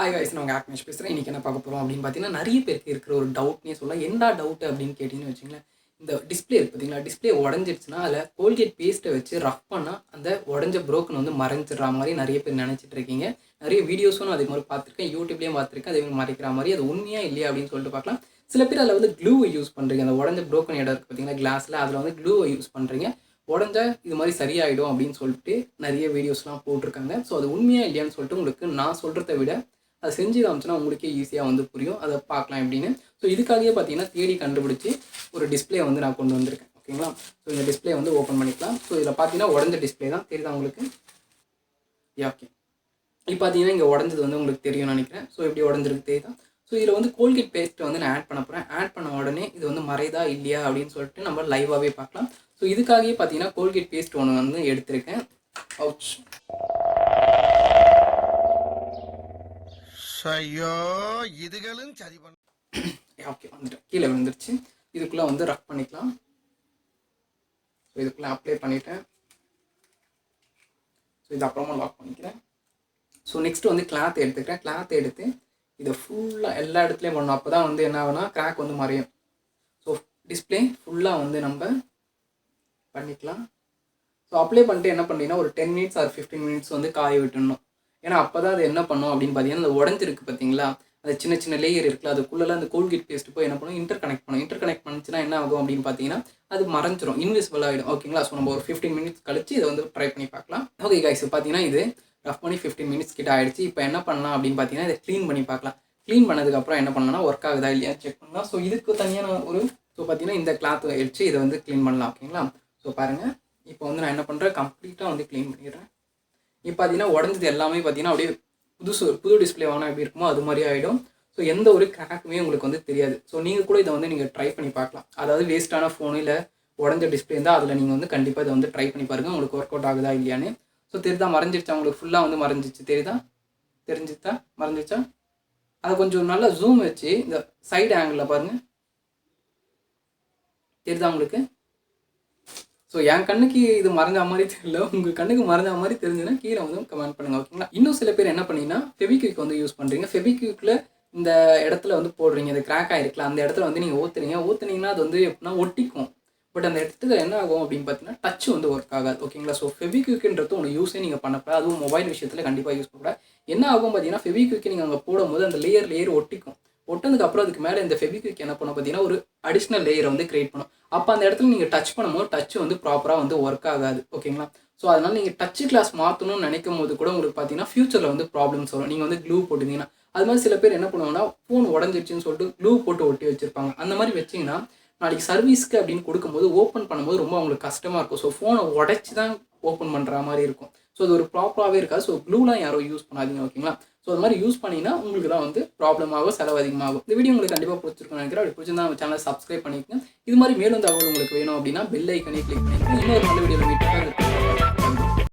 Hi voice நான் உங்கள் ஆக்னேஷ் பேசுகிறேன். இன்றைக்கி என்ன பார்க்க போகிறோம் அப்படின்னு பார்த்தீங்கன்னா, நிறைய பேருக்கு இருக்கிற ஒரு டவுட்னே சொல்லலாம். எந்த டவுட் அப்படின்னு கேட்டிங்கன்னு வச்சுங்களேன், இந்த டிஸ்பிளே இருக்குது பார்த்தீங்களா, டிஸ்பிளே உடஞ்சிடுச்சுன்னா அதில் கோல்கேட் பேஸ்ட்டை வச்சு ரஃப் பண்ணால் அந்த உடஞ்ச ப்ரோக்கன் வந்து மறைஞ்சிடுற மாதிரி நிறைய பேர் நினச்சிட்டு இருக்கீங்க. நிறைய வீடியோஸும் நான் அதே மாதிரி பார்த்துருக்கேன், யூடியூப்லேயும் பார்த்துருக்கேன். அதே மாதிரி மறைக்கிற மாதிரி அது உண்மையாக இல்லையா அப்படின்னு சொல்லிட்டு பார்க்கலாம். சில பேர் அதில் வந்து க்ளூவை யூஸ் பண்ணுறீங்க. அந்த உடஞ்ச ப்ரோக்கன் இடம் இருக்குது பார்த்தீங்கன்னா கிளாஸில், அதில் வந்து க்ளூவை யூஸ் பண்ணுறீங்க. உடஞ்சா இது மாதிரி சரியாயிடும் அப்படின்னு சொல்லிட்டு நிறைய வீடியோஸ்லாம் போட்டிருக்காங்க. ஸோ அது உண்மையாக இல்லையான்னு சொல்லிட்டு உங்களுக்கு நான் சொல்கிறத விட அதை செஞ்சு காமிச்சுன்னா உங்களுக்கே ஈஸியாக வந்து புரியும். அதை பார்க்கலாம் எப்படின்னு. ஸோ இதுக்காகவே பார்த்தீங்கன்னா தேடி கண்டுபிடிச்சி ஒரு டிஸ்பிளே வந்து நான் கொண்டு வந்திருக்கேன். ஓகேங்களா? ஸோ இந்த டிஸ்பிளே வந்து ஓப்பன் பண்ணிக்கலாம். ஸோ இதில் பார்த்தீங்கன்னா உடஞ்ச டிஸ்பிளே தான் தெரியுதா உங்களுக்கு? ஓகே. இப்போ பார்த்தீங்கன்னா இங்கே உடஞ்சது வந்து உங்களுக்கு தெரியும்னு நினைக்கிறேன். ஸோ எப்படி உடஞ்சிருக்கு தெரியுதா? ஸோ இதில் வந்து கோல்கேட் பேஸ்ட்டை வந்து நான் ஆட் பண்ண போகிறேன். ஆட் பண்ண உடனே இது வந்து மறைதா இல்லையா அப்படின்னு சொல்லிட்டு நம்ம லைவாகவே பார்க்கலாம். ஸோ இதுக்காகவே பார்த்தீங்கன்னா கோல்கேட் பேஸ்ட் ஒன்று வந்து எடுத்திருக்கேன். அவுச். ஐயோ இதுகளும் சரி பண்ண. ஓகே, வந்துட்டேன். கீழே விழுந்துருச்சு. இதுக்குள்ளே வந்து ரஃப் பண்ணிக்கலாம். ஸோ இதுக்குள்ளே அப்ளை பண்ணிட்டேன். ஸோ இது அப்புறமா லாக் பண்ணிக்கிறேன். ஸோ நெக்ஸ்ட்டு வந்து கிளாத் எடுத்துக்கிறேன். கிளாத் எடுத்து இதை ஃபுல்லாக எல்லா இடத்துலையும் பண்ணணும். அப்போ தான் வந்து என்ன ஆகுனா கிராக் வந்து மறையும். ஸோ டிஸ்பிளே ஃபுல்லாக வந்து நம்ம பண்ணிக்கலாம். ஸோ அப்ளை பண்ணிட்டு என்ன பண்ணிங்கன்னா ஒரு 10 மினிட்ஸ் ஆர் 15 மினிட்ஸ் வந்து காய விட்டுடணும். ஏன்னா அப்போ தான் அது என்ன பண்ணும் அப்படின்னு பார்த்தீங்கன்னா, அந்த உடஞ்சிருக்கு பார்த்தீங்களா, அது சின்ன சின்ன லேயர் இருக்குல்ல, அதுக்குள்ளெல்லாம் அந்த கோல்கேட் பேஸ்ட் போய் என்ன பண்ணும், இன்டர் கனெக்ட் பண்ணிச்சுன்னா என்ன ஆகும் அப்படின்னு பார்த்தீங்கன்னா, அது மறைஞ்சிரும், இன்விசிபிள் ஆகிடும். ஓகேங்களா? ஸோ நம்ம ஒரு 15 மினிட்ஸ் கழிச்சு இதை வந்து ட்ரை பண்ணி பார்க்கலாம். ஓகே கைஸ், பார்த்தீங்கன்னா இது ரஃப் பண்ணி 15 மினிட்ஸ் கிட்ட ஆகிடுச்சு. இப்போ என்ன பண்ணலாம் அப்படின்னு பார்த்தீங்கன்னா, இதை க்ளீன் பண்ணி பார்க்கலாம். க்ளீன் பண்ணதுக்கப்புறம் என்ன பண்ணலாம்னா ஒர்க் ஆகுதா இல்லையா செக் பண்ணலாம். ஸோ இதுக்கு தனியாக ஒரு பார்த்தீங்கன்னா இந்த கிளாத் வச்சு இதை வந்து க்ளீன் பண்ணலாம். ஓகேங்களா? ஸோ பாருங்கள், இப்போ வந்து நான் என்ன பண்ணுறேன், கம்ப்ளீட்டாக வந்து க்ளீன் பண்ணிடுறேன். இப்போ பார்த்தீங்கன்னா உடஞ்சது எல்லாமே பார்த்தீங்கன்னா அப்படியே புது டிஸ்பிளே வாங்கினா எப்படி இருக்குமோ அது மாதிரி ஆகிடும். ஸோ எந்த ஒரு கிராக்குமே உங்களுக்கு வந்து தெரியாது. ஸோ நீங்கள் கூட இதை வந்து நீங்கள் ட்ரை பண்ணி பார்க்கலாம். அதாவது வேஸ்ட்டான ஃபோனு இல்லை உடஞ்ச டிஸ்பிளே இருந்தால் அதில் நீங்கள் வந்து கண்டிப்பாக இதை வந்து ட்ரை பண்ணி பாருங்கள், உங்களுக்கு ஒர்க் அவுட் ஆகுதா இல்லையான்னு. ஸோ தெரியுதா, மறைஞ்சிருச்சா உங்களுக்கு? ஃபுல்லாக வந்து மறைஞ்சிச்சு. தெரிஞ்சிச்சா மறைஞ்சிச்சா? அதை கொஞ்சம் நல்லா ஜூம் வச்சு இந்த சைடு ஆங்கிளில் பாருங்கள், தெரியுதா உங்களுக்கு? ஸோ என் கண்ணுக்கு இது மறைஞ்ச மாதிரி தெரியல, உங்கள் கண்ணுக்கு மறைஞ்ச மாதிரி தெரிஞ்சுன்னா கீழே வந்து கமெண்ட் பண்ணுங்கள். ஓகேங்களா? இன்னும் சில பேர் என்ன பண்ணிங்கன்னா ஃபெவிக்விக் வந்து யூஸ் பண்ணுறீங்க. ஃபெவிக்விக்கில் இந்த இடத்துல வந்து போடுறீங்க, இந்த கிராக் ஆகிருக்கலாம், அந்த இடத்துல வந்து நீங்கள் ஊற்றுனீங்கன்னா அது வந்து எப்படின்னா ஒட்டிக்கும். பட் அந்த இடத்துல என்ன ஆகும் அப்படின்னு பார்த்தீங்கன்னா டச் வந்து ஒர்க் ஆகாது. ஓகேங்களா? ஸோ ஃபெவிக்விக்ன்றது ஒன்று யூஸே நீங்கள் பண்ணக்கூடாது. அதுவும் மொபைல் விஷயத்தில் கண்டிப்பாக யூஸ் பண்ணக்கூடாது. என்ன ஆகும் பார்த்தீங்கன்னா ஃபெவிக்விக் நீங்கள் அங்கே போடும்போது அந்த லேயர் ஒட்டிக்கும். ஒட்டதுக்கப்புறம் அதுக்கு மேலே இந்த ஃபெவிக்விக் என்ன பண்ணும் பார்த்தீங்கன்னா ஒரு அடிஷ்னல் லேயரை வந்து கிரியேட் பண்ணும். அப்போ அந்த இடத்துல நீங்கள் டச் பண்ணும்போது டச் வந்து ப்ராப்பராக வந்து ஒர்க் ஆகாது. ஓகேங்களா? ஸோ அதனால் நீங்கள் டச் கிளாஸ் மாற்றணும்னு நினைக்கும் போது கூட உங்களுக்கு பார்த்தீங்கன்னா ஃபியூச்சரில் வந்து ப்ராப்ளம்ஸ் வரும். நீங்கள் வந்து க்ளூ போட்டிங்கன்னா அது மாதிரி சில பேர் என்ன பண்ணுவாங்கன்னா ஃபோன் உடஞ்சிடுச்சுன்னு சொல்லிட்டு க்ளூ போட்டு ஒட்டி வச்சுருப்பாங்க. அந்த மாதிரி வச்சிங்கன்னா நாளைக்கு சர்வீஸ்க்கு அப்படின்னு கொடுக்கும்போது ஓப்பன் பண்ணும்போது ரொம்ப அவங்களுக்கு கஷ்டமாக இருக்கும். ஸோ ஃபோனை உடச்சி தான் ஓப்பன் பண்ணுற மாதிரி இருக்கும். ஸோ அது ஒரு ப்ராப்பராகவே இருக்காது. ஸோ க்ளூலாம் யாரும் யூஸ் பண்ணாதீங்க. ஓகேங்களா? ஸோ அது மாதிரி யூஸ் பண்ணிங்கன்னா உங்களுக்கு தான் வந்து ப்ராப்ளம் ஆகும், செலவு அதிகமாகும். இந்த வீடியோ உங்களுக்கு கண்டிப்பாக பிடிச்சிருக்குன்னு நினைக்கிறேன். அப்படி பிடிச்சிருந்தா நம்ம சேனலை சப்ஸ்கிரைப் பண்ணிக்கோங்க. இது மாதிரி மேலும் தகவல் உங்களுக்கு வேணும் அப்படின்னா பெல் ஐக்கனே கிளிக் பண்ணிக்கோங்க. இன்னொரு நல்ல வீடியோவில் மீட் பண்ணுங்க.